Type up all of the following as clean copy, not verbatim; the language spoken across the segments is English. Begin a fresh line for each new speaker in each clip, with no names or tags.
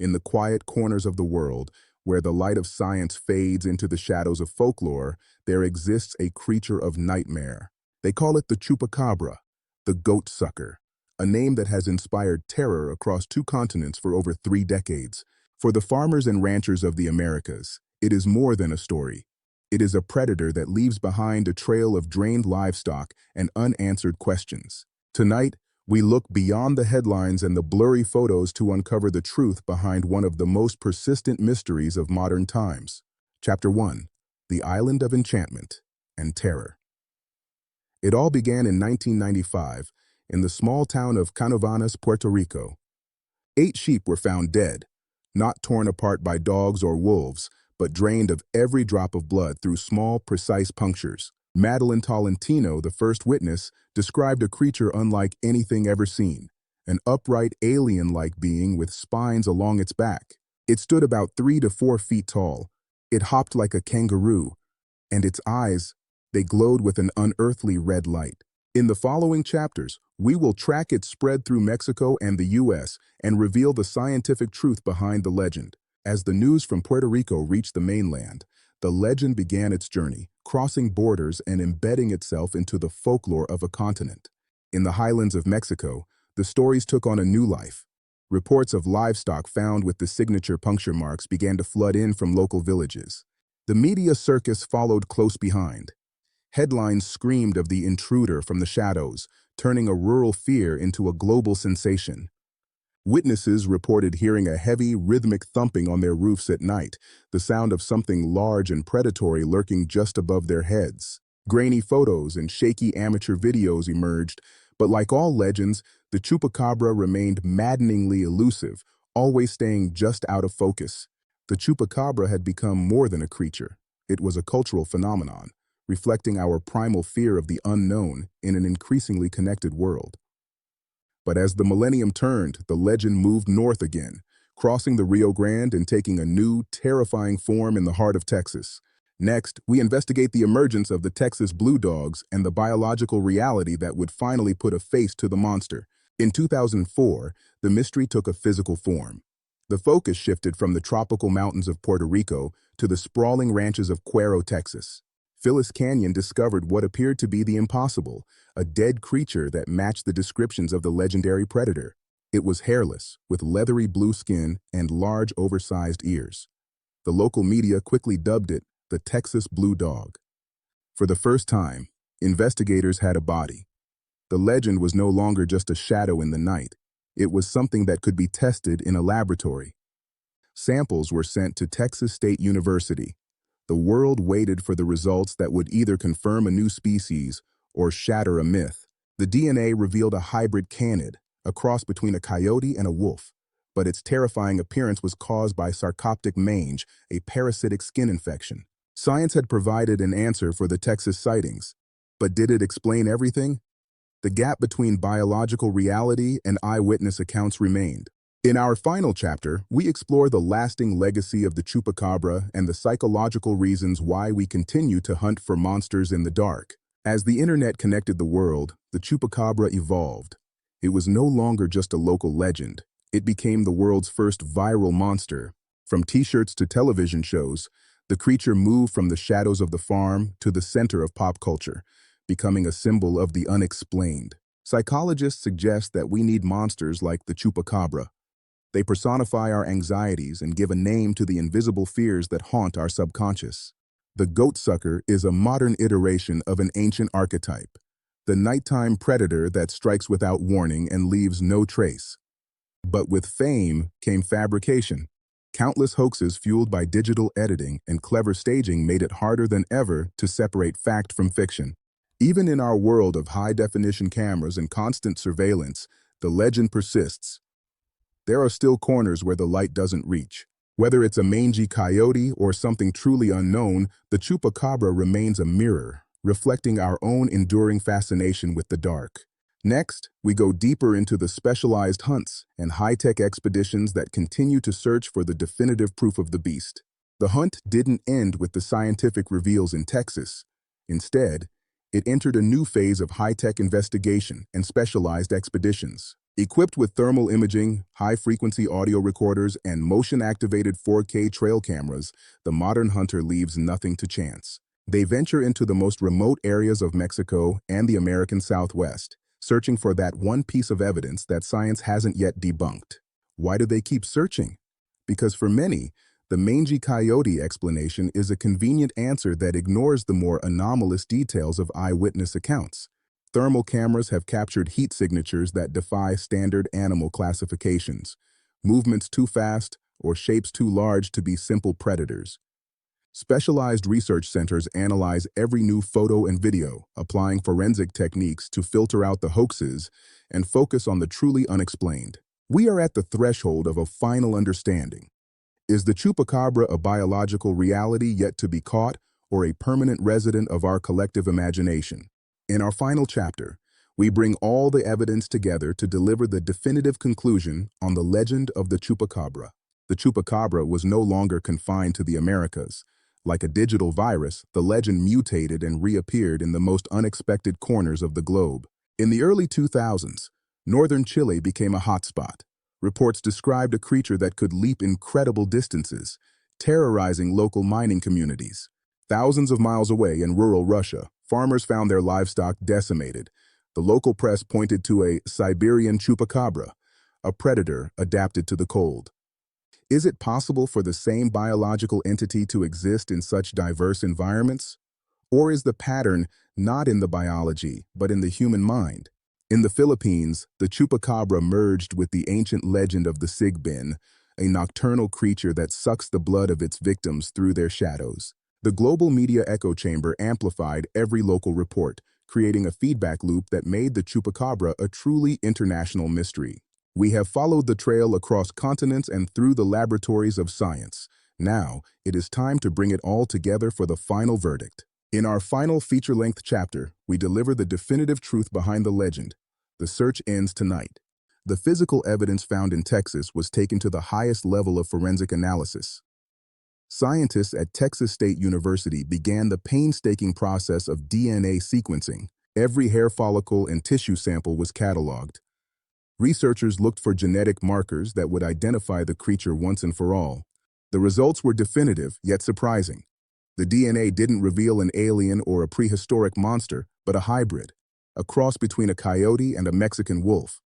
in the quiet corners of the world, where the light of science fades into the shadows of folklore, there exists a creature of nightmare. They call it the Chupacabra, the goat sucker, a name that has inspired terror across 2 continents for over 3 decades. For the farmers and ranchers of the Americas, it is more than a story. It is a predator that leaves behind a trail of drained livestock and unanswered questions. Tonight, we look beyond the headlines and the blurry photos to uncover the truth behind one of the most persistent mysteries of modern times. Chapter 1. The Island of Enchantment and Terror. It all began in 1995 in the small town of Canovanas, Puerto Rico. 8 sheep were found dead, not torn apart by dogs or wolves, but drained of every drop of blood through small, precise punctures. Madeline Tolentino, the first witness, described a creature unlike anything ever seen, an upright, alien-like being with spines along its back. It stood about 3 to 4 feet tall. It hopped like a kangaroo, and its eyes, they glowed with an unearthly red light. In the following chapters, we will track its spread through Mexico and the U.S. and reveal the scientific truth behind the legend. As the news from Puerto Rico reached the mainland, the legend began its journey, crossing borders and embedding itself into the folklore of a continent. In the highlands of Mexico, the stories took on a new life. Reports of livestock found with the signature puncture marks began to flood in from local villages. The media circus followed close behind. Headlines screamed of the intruder from the shadows, turning a rural fear into a global sensation. Witnesses reported hearing a heavy, rhythmic thumping on their roofs at night, the sound of something large and predatory lurking just above their heads. Grainy photos and shaky amateur videos emerged, but like all legends, the Chupacabra remained maddeningly elusive, always staying just out of focus. The Chupacabra had become more than a creature. It was a cultural phenomenon, reflecting our primal fear of the unknown in an increasingly connected world. But as the millennium turned, the legend moved north again, crossing the Rio Grande and taking a new, terrifying form in the heart of Texas. Next, we investigate the emergence of the Texas blue dogs and the biological reality that would finally put a face to the monster. In 2004, the mystery took a physical form. The focus shifted from the tropical mountains of Puerto Rico to the sprawling ranches of Cuero, Texas. Phyllis Canyon discovered what appeared to be the impossible, a dead creature that matched the descriptions of the legendary predator. It was hairless, with leathery blue skin and large, oversized ears. The local media quickly dubbed it the Texas Blue Dog. For the first time, investigators had a body. The legend was no longer just a shadow in the night. It was something that could be tested in a laboratory. Samples were sent to Texas State University. The world waited for the results that would either confirm a new species or shatter a myth. The DNA revealed a hybrid canid, a cross between a coyote and a wolf, but its terrifying appearance was caused by sarcoptic mange, a parasitic skin infection. Science had provided an answer for the Texas sightings, but did it explain everything? The gap between biological reality and eyewitness accounts remained. In our final chapter, we explore the lasting legacy of the Chupacabra and the psychological reasons why we continue to hunt for monsters in the dark. As the internet connected the world, the Chupacabra evolved. It was no longer just a local legend. It became the world's first viral monster. From t-shirts to television shows, the creature moved from the shadows of the farm to the center of pop culture, becoming a symbol of the unexplained. Psychologists suggest that we need monsters like the Chupacabra. They personify our anxieties and give a name to the invisible fears that haunt our subconscious. The goat sucker is a modern iteration of an ancient archetype, the nighttime predator that strikes without warning and leaves no trace. But with fame came fabrication. Countless hoaxes fueled by digital editing and clever staging made it harder than ever to separate fact from fiction. Even in our world of high-definition cameras and constant surveillance, the legend persists. There are still corners where the light doesn't reach. Whether it's a mangy coyote or something truly unknown, the Chupacabra remains a mirror, reflecting our own enduring fascination with the dark. Next, we go deeper into the specialized hunts and high-tech expeditions that continue to search for the definitive proof of the beast. The hunt didn't end with the scientific reveals in Texas. Instead, it entered a new phase of high-tech investigation and specialized expeditions. Equipped with thermal imaging, high-frequency audio recorders, and motion-activated 4K trail cameras, the modern hunter leaves nothing to chance. They venture into the most remote areas of Mexico and the American Southwest, searching for that one piece of evidence that science hasn't yet debunked. Why do they keep searching? Because for many, the mangy coyote explanation is a convenient answer that ignores the more anomalous details of eyewitness accounts. Thermal cameras have captured heat signatures that defy standard animal classifications, movements too fast or shapes too large to be simple predators. Specialized research centers analyze every new photo and video, applying forensic techniques to filter out the hoaxes and focus on the truly unexplained. We are at the threshold of a final understanding. Is the chupacabra a biological reality yet to be caught, or a permanent resident of our collective imagination? In our final chapter, we bring all the evidence together to deliver the definitive conclusion on the legend of the chupacabra. The chupacabra was no longer confined to the Americas. Like a digital virus, the legend mutated and reappeared in the most unexpected corners of the globe. In the early 2000s, northern Chile became a hotspot. Reports described a creature that could leap incredible distances, terrorizing local mining communities. Thousands of miles away in rural Russia, farmers found their livestock decimated. The local press pointed to a Siberian chupacabra, a predator adapted to the cold. Is it possible for the same biological entity to exist in such diverse environments? Or is the pattern not in the biology, but in the human mind? In the Philippines, the chupacabra merged with the ancient legend of the sigbin, a nocturnal creature that sucks the blood of its victims through their shadows. The global media echo chamber amplified every local report, creating a feedback loop that made the chupacabra a truly international mystery. We have followed the trail across continents and through the laboratories of science. Now, it is time to bring it all together for the final verdict. In our final feature-length chapter, we deliver the definitive truth behind the legend. The search ends tonight. The physical evidence found in Texas was taken to the highest level of forensic analysis. Scientists at Texas State University began the painstaking process of DNA sequencing. Every hair follicle and tissue sample was cataloged. Researchers looked for genetic markers that would identify the creature once and for all. The results were definitive, yet surprising. The DNA didn't reveal an alien or a prehistoric monster, but a hybrid, a cross between a coyote and a Mexican wolf.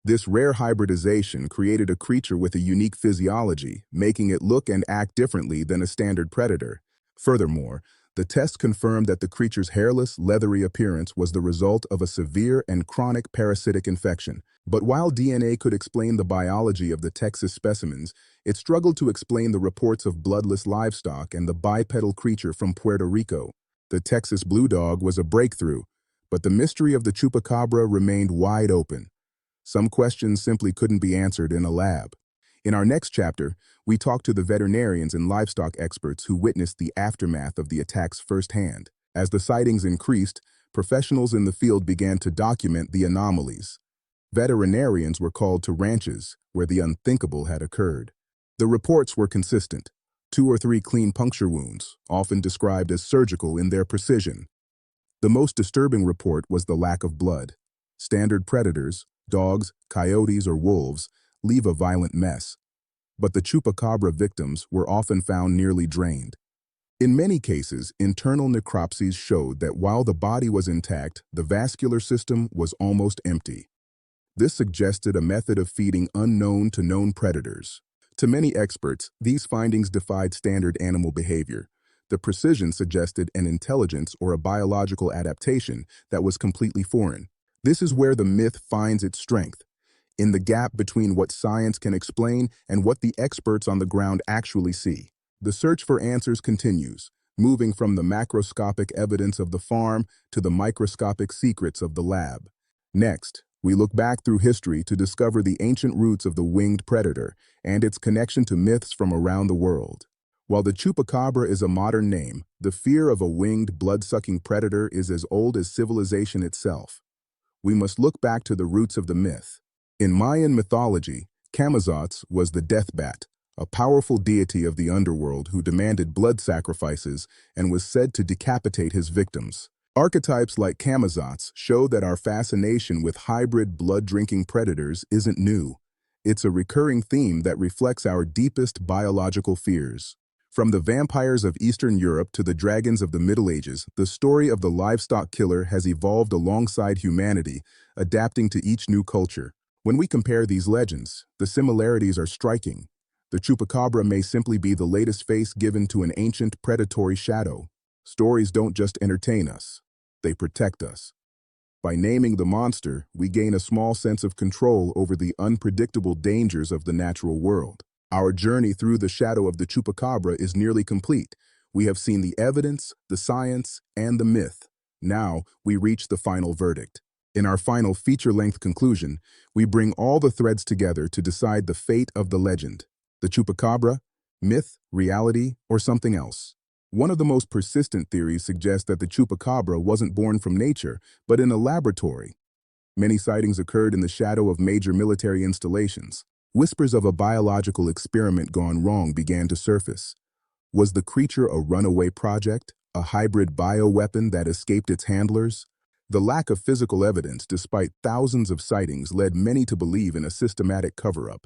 This rare hybridization created a creature with a unique physiology, making it look and act differently than a standard predator. Furthermore, the test confirmed that the creature's hairless, leathery appearance was the result of a severe and chronic parasitic infection. But while DNA could explain the biology of the Texas specimens, it struggled to explain the reports of bloodless livestock and the bipedal creature from Puerto Rico. The Texas blue dog was a breakthrough, but the mystery of the chupacabra remained wide open. Some questions simply couldn't be answered in a lab. In our next chapter, we talk to the veterinarians and livestock experts who witnessed the aftermath of the attacks firsthand. As the sightings increased, professionals in the field began to document the anomalies. Veterinarians were called to ranches where the unthinkable had occurred. The reports were consistent: 2 or 3 clean puncture wounds, often described as surgical in their precision. The most disturbing report was the lack of blood. Standard predators, dogs, coyotes, or wolves, leave a violent mess. But the chupacabra victims were often found nearly drained. In many cases, internal necropsies showed that while the body was intact, the vascular system was almost empty. This suggested a method of feeding unknown to known predators. To many experts, these findings defied standard animal behavior. The precision suggested an intelligence or a biological adaptation that was completely foreign. This is where the myth finds its strength, in the gap between what science can explain and what the experts on the ground actually see. The search for answers continues, moving from the macroscopic evidence of the farm to the microscopic secrets of the lab. Next, we look back through history to discover the ancient roots of the winged predator and its connection to myths from around the world. While the chupacabra is a modern name, the fear of a winged, blood-sucking predator is as old as civilization itself. We must look back to the roots of the myth. In Mayan mythology, Camazotz was the death bat, a powerful deity of the underworld who demanded blood sacrifices and was said to decapitate his victims. Archetypes like Camazotz show that our fascination with hybrid blood-drinking predators isn't new. It's a recurring theme that reflects our deepest biological fears. From the vampires of Eastern Europe to the dragons of the Middle Ages, the story of the livestock killer has evolved alongside humanity, adapting to each new culture. When we compare these legends, the similarities are striking. The Chupacabra may simply be the latest face given to an ancient predatory shadow. Stories don't just entertain us, they protect us. By naming the monster, we gain a small sense of control over the unpredictable dangers of the natural world. Our journey through the shadow of the Chupacabra is nearly complete. We have seen the evidence, the science, and the myth. Now, we reach the final verdict. In our final feature-length conclusion, we bring all the threads together to decide the fate of the legend. The Chupacabra, myth, reality, or something else. One of the most persistent theories suggests that the Chupacabra wasn't born from nature, but in a laboratory. Many sightings occurred in the shadow of major military installations. Whispers of a biological experiment gone wrong began to surface. Was the creature a runaway project, a hybrid bioweapon that escaped its handlers? The lack of physical evidence, despite thousands of sightings, led many to believe in a systematic cover-up.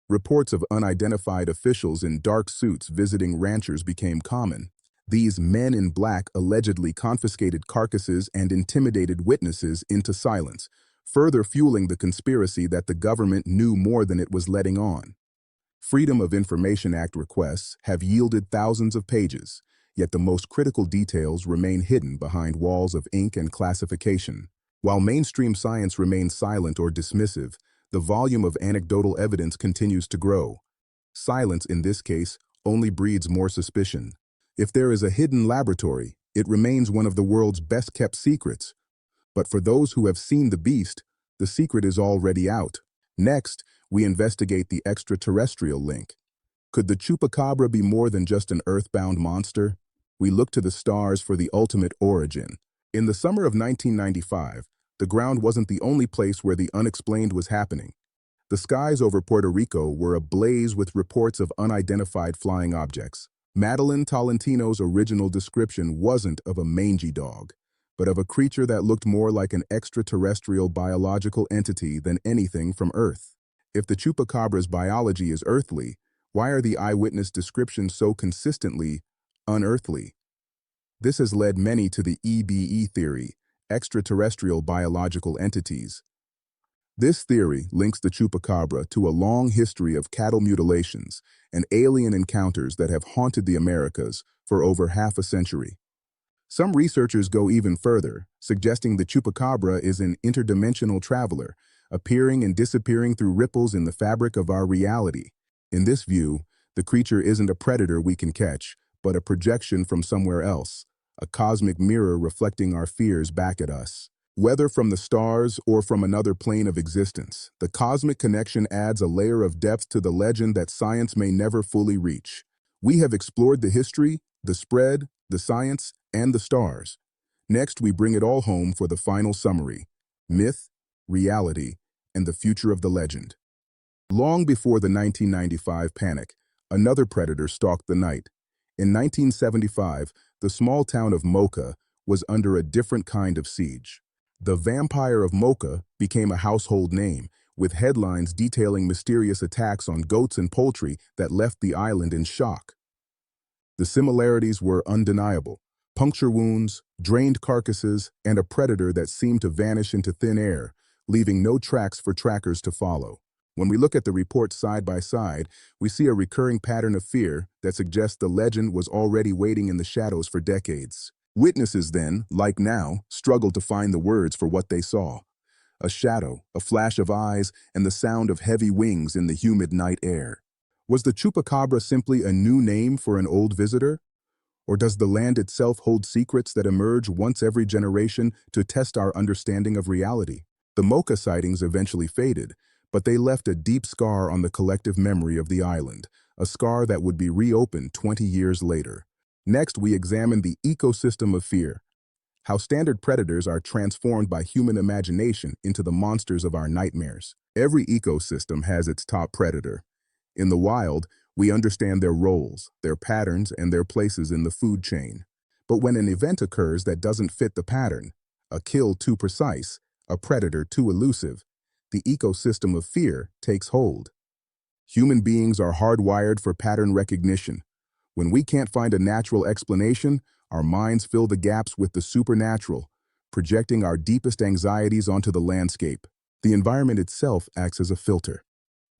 Reports of unidentified officials in dark suits visiting ranchers became common. These men in black allegedly confiscated carcasses and intimidated witnesses into silence, further fueling the conspiracy that the government knew more than it was letting on. Freedom of Information Act requests have yielded thousands of pages, yet the most critical details remain hidden behind walls of ink and classification. While mainstream science remains silent or dismissive, the volume of anecdotal evidence continues to grow. Silence, in this case, only breeds more suspicion. If there is a hidden laboratory, it remains one of the world's best-kept secrets. But for those who have seen the beast, the secret is already out. Next, we investigate the extraterrestrial link. Could the Chupacabra be more than just an earthbound monster? We look to the stars for the ultimate origin. In the summer of 1995, the ground wasn't the only place where the unexplained was happening. The skies over Puerto Rico were ablaze with reports of unidentified flying objects. Madeline Tolentino's original description wasn't of a mangy dog, but of a creature that looked more like an extraterrestrial biological entity than anything from Earth. If the Chupacabra's biology is earthly, why are the eyewitness descriptions so consistently unearthly? This has led many to the EBE theory, extraterrestrial biological entities. This theory links the Chupacabra to a long history of cattle mutilations and alien encounters that have haunted the Americas for over half a century. Some researchers go even further, suggesting the Chupacabra is an interdimensional traveler, appearing and disappearing through ripples in the fabric of our reality. In this view, the creature isn't a predator we can catch, but a projection from somewhere else, a cosmic mirror reflecting our fears back at us. Whether from the stars or from another plane of existence, the cosmic connection adds a layer of depth to the legend that science may never fully reach. We have explored the history, the spread, the science, and the stars. Next, we bring it all home for the final summary: myth, reality, and the future of the legend. Long before the 1995 panic, another predator stalked the night. In 1975, the small town of Mocha was under a different kind of siege. The Vampire of Mocha became a household name, with headlines detailing mysterious attacks on goats and poultry that left the island in shock. The similarities were undeniable: puncture wounds, drained carcasses, and a predator that seemed to vanish into thin air, leaving no tracks for trackers to follow. When we look at the reports side by side, we see a recurring pattern of fear that suggests the legend was already waiting in the shadows for decades. Witnesses then, like now, struggled to find the words for what they saw. A shadow, a flash of eyes, and the sound of heavy wings in the humid night air. Was the Chupacabra simply a new name for an old visitor? Or does the land itself hold secrets that emerge once every generation to test our understanding of reality? The Mocha sightings eventually faded, but they left a deep scar on the collective memory of the island, a scar that would be reopened 20 years later. Next, we examine the ecosystem of fear, how standard predators are transformed by human imagination into the monsters of our nightmares. Every ecosystem has its top predator. In the wild, we understand their roles, their patterns, and their places in the food chain. But when an event occurs that doesn't fit the pattern, a kill too precise, a predator too elusive, the ecosystem of fear takes hold. Human beings are hardwired for pattern recognition. When we can't find a natural explanation, our minds fill the gaps with the supernatural, projecting our deepest anxieties onto the landscape. The environment itself acts as a filter.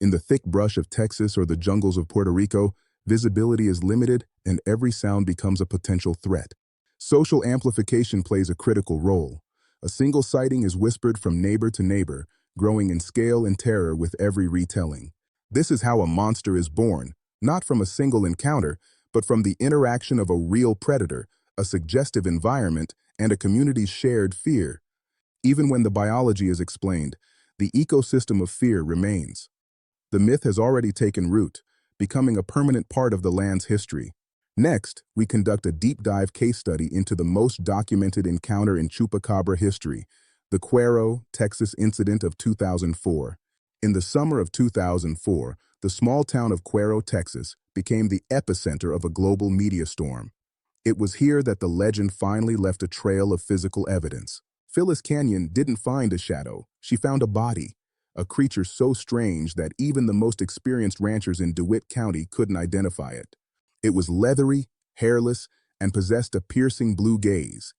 In the thick brush of Texas or the jungles of Puerto Rico, visibility is limited and every sound becomes a potential threat. Social amplification plays a critical role. A single sighting is whispered from neighbor to neighbor, growing in scale and terror with every retelling. This is how a monster is born, not from a single encounter, but from the interaction of a real predator, a suggestive environment, and a community's shared fear. Even when the biology is explained, the ecosystem of fear remains. The myth has already taken root, becoming a permanent part of the land's history. Next, we conduct a deep dive case study into the most documented encounter in Chupacabra history, the Cuero, Texas incident of 2004. In the summer of 2004, the small town of Cuero, Texas, became the epicenter of a global media storm. It was here that the legend finally left a trail of physical evidence. Phyllis Canyon didn't find a shadow, she found a body, a creature so strange that even the most experienced ranchers in DeWitt County couldn't identify it. It was leathery, hairless, and possessed a piercing blue gaze.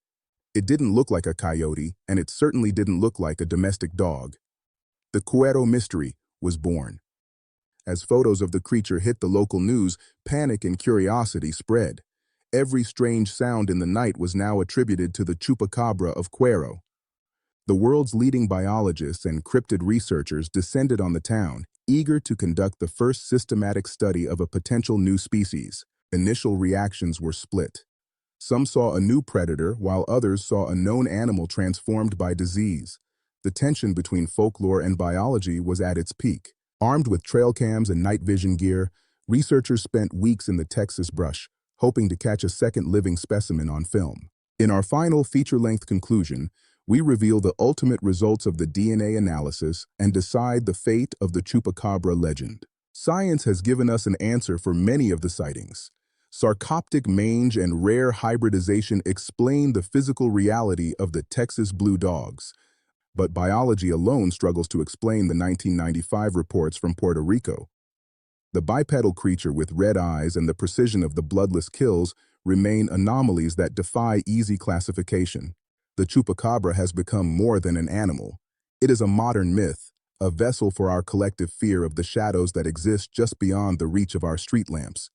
It didn't look like a coyote, and it certainly didn't look like a domestic dog. The Cuero mystery was born. As photos of the creature hit the local news, panic and curiosity spread. Every strange sound in the night was now attributed to the Chupacabra of Cuero. The world's leading biologists and cryptid researchers descended on the town, eager to conduct the first systematic study of a potential new species. Initial reactions were split. Some saw a new predator, while others saw a known animal transformed by disease. The tension between folklore and biology was at its peak. Armed with trail cams and night vision gear, researchers spent weeks in the Texas brush, hoping to catch a second living specimen on film. In our final feature-length conclusion, we reveal the ultimate results of the DNA analysis and decide the fate of the Chupacabra legend. Science has given us an answer for many of the sightings. Sarcoptic mange and rare hybridization explain the physical reality of the Texas blue dogs, but biology alone struggles to explain the 1995 reports from Puerto Rico. The bipedal creature with red eyes and the precision of the bloodless kills remain anomalies that defy easy classification. The Chupacabra has become more than an animal. It is a modern myth, a vessel for our collective fear of the shadows that exist just beyond the reach of our street lamps.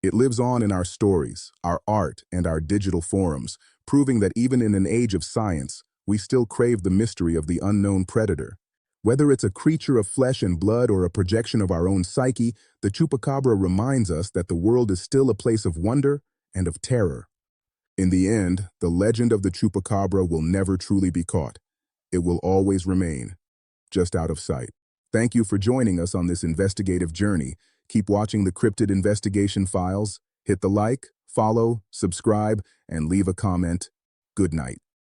It lives on in our stories, our art, and our digital forums, proving that even in an age of science, we still crave the mystery of the unknown predator. Whether it's a creature of flesh and blood or a projection of our own psyche, the Chupacabra reminds us that the world is still a place of wonder and of terror. In the end, the legend of the Chupacabra will never truly be caught. It will always remain, just out of sight. Thank you for joining us on this investigative journey. Keep watching the Cryptid Investigation Files. Hit the like, follow, subscribe, and leave a comment. Good night.